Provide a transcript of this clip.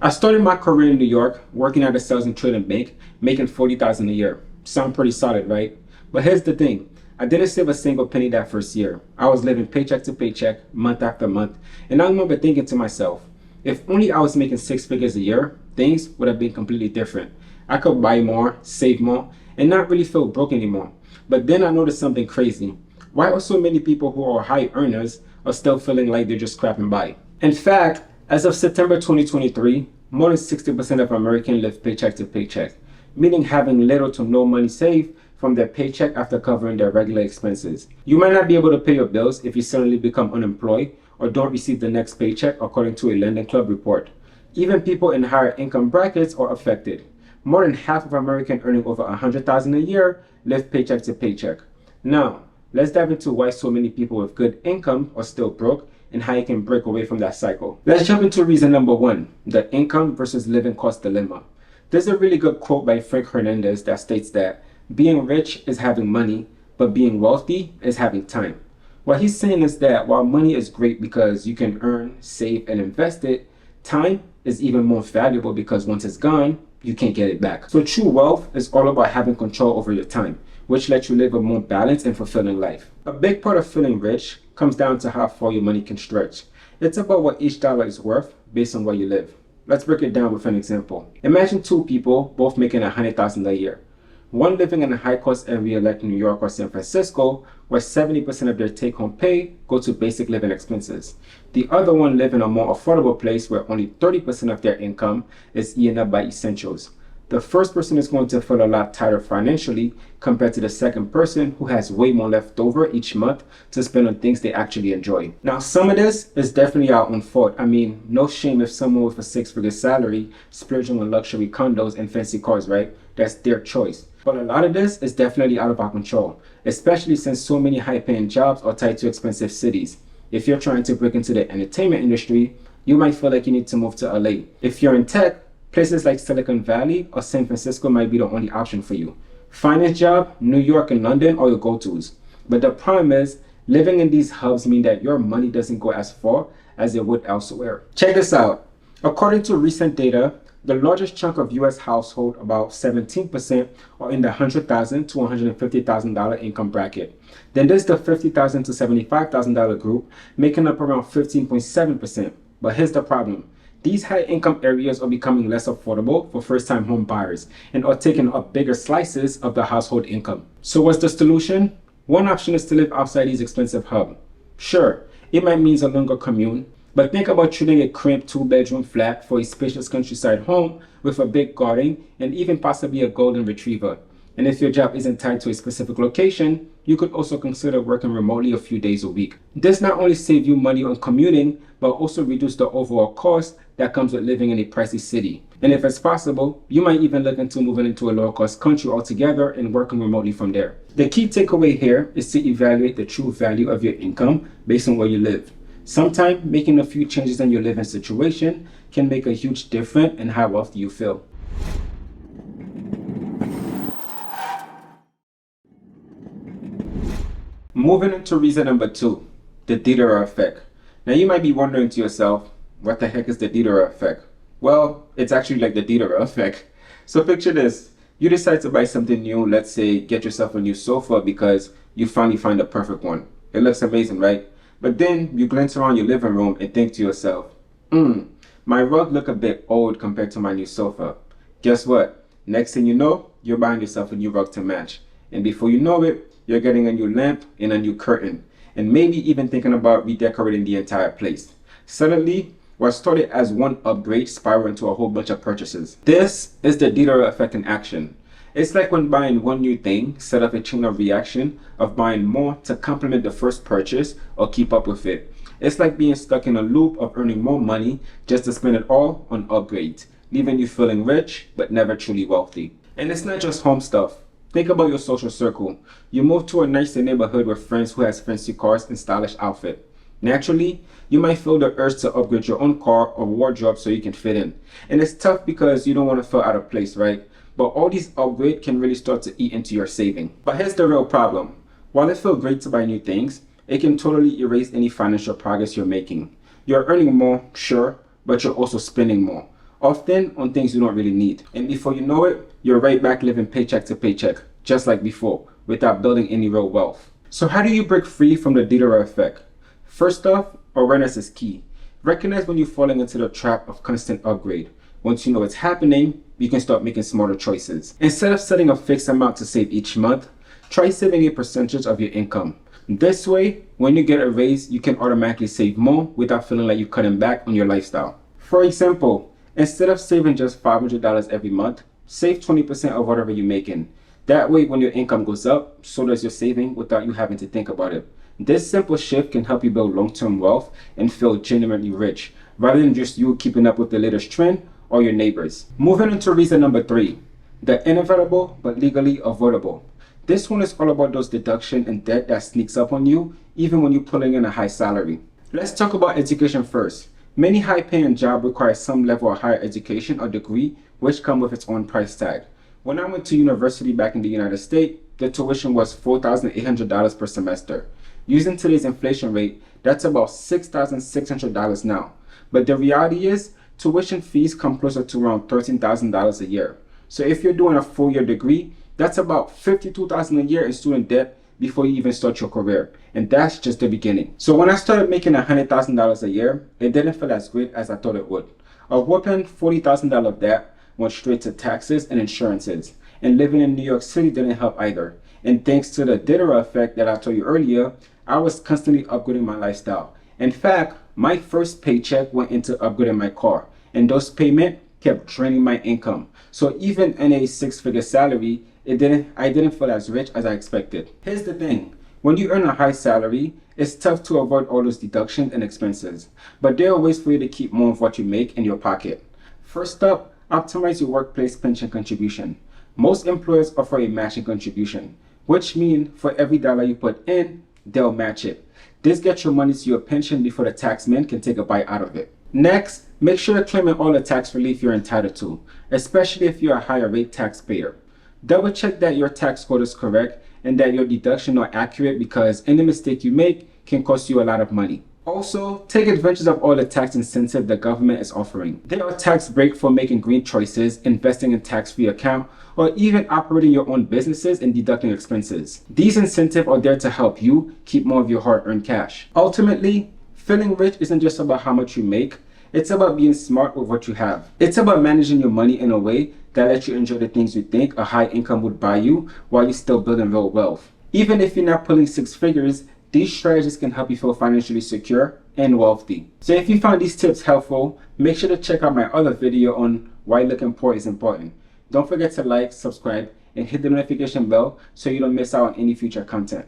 I started my career in New York, working at a sales and trading bank, making $40,000 a year. Sound pretty solid, right? But here's the thing. I didn't save a single penny that first year. I was living paycheck to paycheck, month after month. And I remember thinking to myself, if only I was making six figures a year, things would have been completely different. I could buy more, save more, and not really feel broke anymore. But then I noticed something crazy. Why are so many people who are high earners are still feeling like they're just scraping by? In fact, as of September 2023, more than 60% of Americans live paycheck to paycheck, meaning having little to no money saved from their paycheck after covering their regular expenses. You might not be able to pay your bills if you suddenly become unemployed or don't receive the next paycheck, according to a Lending Club report. Even people in higher income brackets are affected. More than half of Americans earning over $100,000 a year live paycheck to paycheck. Now, let's dive into why so many people with good income are still broke and how you can break away from that cycle. Let's jump into reason number one, the income versus living cost dilemma. There's a really good quote by Frank Hernandez that states that being rich is having money, but being wealthy is having time. What he's saying is that while money is great because you can earn, save, and invest it, time is even more valuable because once it's gone, you can't get it back. So true wealth is all about having control over your time, which lets you live a more balanced and fulfilling life. A big part of feeling rich comes down to how far your money can stretch. It's about what each dollar is worth based on where you live. Let's break it down with an example. Imagine two people both making $100,000 a year. One living in a high-cost area like New York or San Francisco, where 70% of their take-home pay go to basic living expenses. The other one live in a more affordable place where only 30% of their income is eaten up by essentials. The first person is going to feel a lot tighter financially compared to the second person who has way more left over each month to spend on things they actually enjoy. Now, some of this is definitely our own fault. I mean, no shame if someone with a six-figure salary splurging on luxury condos and fancy cars, right? That's their choice. But a lot of this is definitely out of our control, especially since so many high-paying jobs are tied to expensive cities. If you're trying to break into the entertainment industry, you might feel like you need to move to LA. If you're in tech, places like Silicon Valley or San Francisco might be the only option for you. Finance job, New York and London are your go-tos. But the problem is, living in these hubs mean that your money doesn't go as far as it would elsewhere. Check this out. According to recent data, the largest chunk of US households, about 17%, are in the $100,000 to $150,000 income bracket. Then there's the $50,000 to $75,000 group, making up around 15.7%. But here's the problem. These high-income areas are becoming less affordable for first-time home buyers and are taking up bigger slices of the household income. So what's the solution? One option is to live outside these expensive hubs. Sure, it might mean a longer commute, but think about trading a cramped two-bedroom flat for a spacious countryside home with a big garden and even possibly a golden retriever. And if your job isn't tied to a specific location, you could also consider working remotely a few days a week. This not only saves you money on commuting, but also reduce the overall cost that comes with living in a pricey city. And if it's possible, you might even look into moving into a lower cost country altogether and working remotely from there. The key takeaway here is to evaluate the true value of your income based on where you live. Sometimes making a few changes in your living situation can make a huge difference in how wealthy you feel. Moving into reason number two, the Doro Effect. Now you might be wondering to yourself, what the heck is the Doro Effect? Well, it's actually like the Doro Effect. So picture this, you decide to buy something new, let's say get yourself a new sofa because you finally find the perfect one. It looks amazing, right? But then you glance around your living room and think to yourself, my rug look a bit old compared to my new sofa. Guess what? Next thing you know, you're buying yourself a new rug to match. And before you know it, you're getting a new lamp and a new curtain, and maybe even thinking about redecorating the entire place. Suddenly, what started as one upgrade spiraled into a whole bunch of purchases. This is the Doro Effect in action. It's like when buying one new thing set up a chain of reaction of buying more to complement the first purchase or keep up with it. It's like being stuck in a loop of earning more money just to spend it all on upgrades, leaving you feeling rich but never truly wealthy. And it's not just home stuff. Think about your social circle. You move to a nicer neighborhood with friends who has fancy cars and stylish outfit. Naturally, you might feel the urge to upgrade your own car or wardrobe so you can fit in. And it's tough because you don't want to feel out of place, right? But all these upgrades can really start to eat into your saving. But here's the real problem. While it feels great to buy new things, it can totally erase any financial progress you're making. You're earning more, sure, but you're also spending more. often on things you don't really need. And before you know it, you're right back living paycheck to paycheck, just like before, without building any real wealth. So how do you break free from the Doro Effect? First off, awareness is key. Recognize when you're falling into the trap of constant upgrade. Once you know it's happening, you can start making smarter choices. Instead of setting a fixed amount to save each month, try saving a percentage of your income. This way, when you get a raise, you can automatically save more without feeling like you're cutting back on your lifestyle. For example, instead of saving just $500 every month, save 20% of whatever you're making. That way, when your income goes up, so does your saving without you having to think about it. This simple shift can help you build long-term wealth and feel genuinely rich, rather than just you keeping up with the latest trend or your neighbors. Moving into reason number 3, the inevitable but legally avoidable. This one is all about those deductions and debt that sneaks up on you even when you're pulling in a high salary. Let's talk about education first. Many high-paying jobs require some level of higher education or degree, which come with its own price tag. When I went to university back in the United States, the tuition was $4,800 per semester. Using today's inflation rate, that's about $6,600 now. But the reality is, tuition fees come closer to around $13,000 a year. So if you're doing a 4-year degree, that's about $52,000 a year in student debt before you even start your career. And that's just the beginning. So when I started making $100,000 a year, it didn't feel as great as I thought it would. A whopping $40,000 of that went straight to taxes and insurances. And living in New York City didn't help either. And thanks to the Doro Effect that I told you earlier, I was constantly upgrading my lifestyle. In fact, my first paycheck went into upgrading my car, and those payments kept draining my income. So even in a 6-figure salary, I didn't feel as rich as I expected. Here's the thing, when you earn a high salary, it's tough to avoid all those deductions and expenses, but there are ways for you to keep more of what you make in your pocket. First up, optimize your workplace pension contribution. Most employers offer a matching contribution, which means for every dollar you put in, they'll match it. This gets your money to your pension before the taxman can take a bite out of it. Next, make sure you're claiming all the tax relief you're entitled to, especially if you're a higher rate taxpayer. Double check that your tax code is correct and that your deductions are accurate, because any mistake you make can cost you a lot of money. Also, take advantage of all the tax incentives the government is offering. There are tax breaks for making green choices, investing in tax-free account, or even operating your own businesses and deducting expenses. These incentives are there to help you keep more of your hard-earned cash. Ultimately, feeling rich isn't just about how much you make, it's about being smart with what you have. It's about managing your money in a way that lets you enjoy the things you think a high income would buy you while you're still building real wealth. Even if you're not pulling 6 figures, these strategies can help you feel financially secure and wealthy. So if you found these tips helpful, make sure to check out my other video on why looking poor is important. Don't forget to like, subscribe, and hit the notification bell so you don't miss out on any future content.